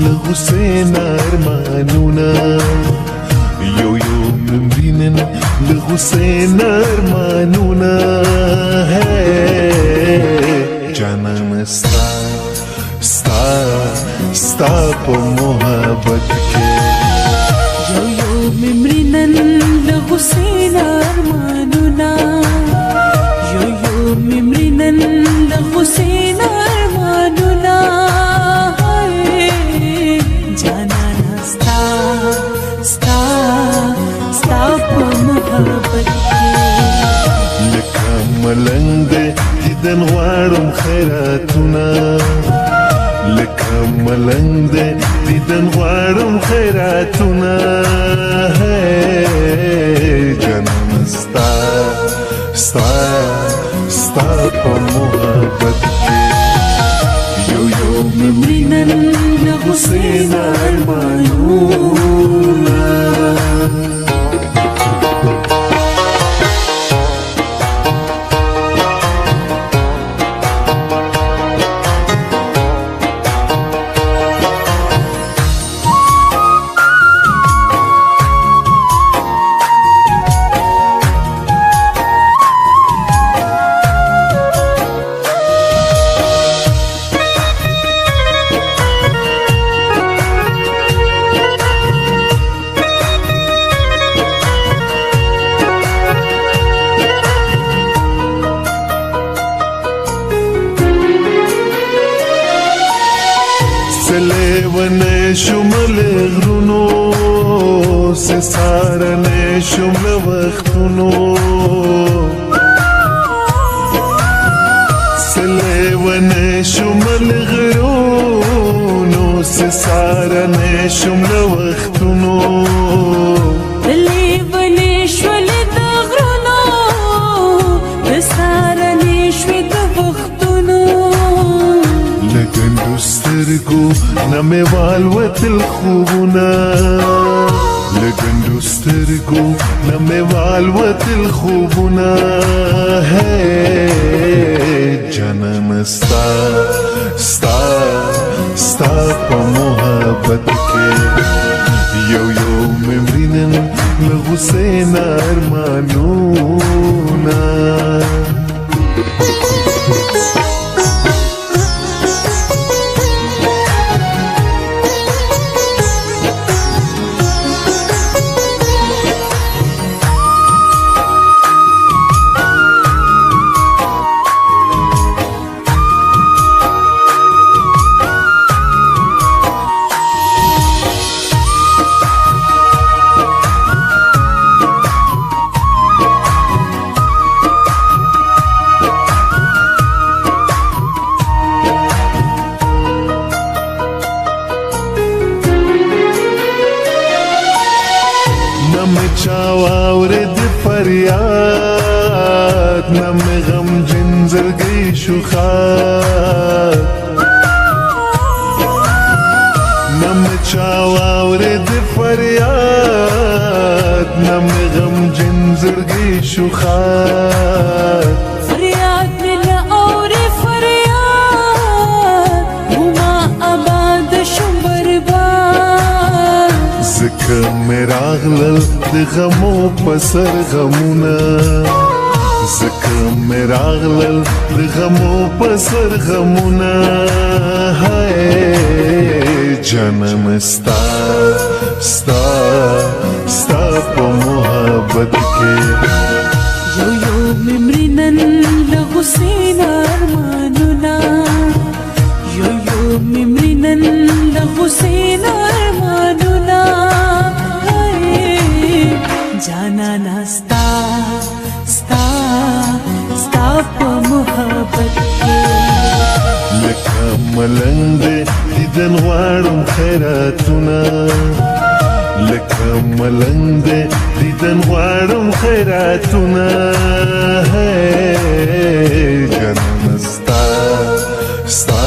لحسین ارمانونا یو یو ممرینن لحسین ارمانونا جانان ستا ستا ستا په محبت کې یو یو ممرینن لحسین ارمانونا یو یو ممرینن لحسین ارمانونا جانانا ستا ستا ستا په محبت کې لکه ملنګ دې دیدن غواړم خیراتونه لکه ملنګ دې دیدن غواړم خیراتونه جانان ستا ستا ستا په محبت کې یو یو ممرینن لحسین ارمانونا سلیونے شمل غرونو سسارنے شمل وختونو سلیونے شمل غرونو سسارنے شمل وختونو لیونی شول د غرونو سارنی شوی د وختونو لګندو سترګو نه مې والوتل خوبونه لګندو سترګو نه مې والوتل خوبونه جانان ستا ستا ستا په محبت کې یو یو ممرینن لحسین ارمانونا چاواورد فریاد نم غم جنزرگی شخاد نم چاواورد فریاد نم غم جنزرگی شخاد فریاد مل اور فریاد وما آباد شم برباد زکه مې راغلل د غمو په سر غمونه زکه مې راغلل د غمو په سر غمونه جانان ستا ستا ستا په محبت کې یو یو ممرینن لحسین ارمانونا یو یو ممرینن لحسین ارمانونا جانانا ستا ستا ستا په محبت کې لکه ملنګ دې دیدن غواړم خیراتونه لکه ملنګ دې دیدن غواړم خیراتونه جانان ستا ستا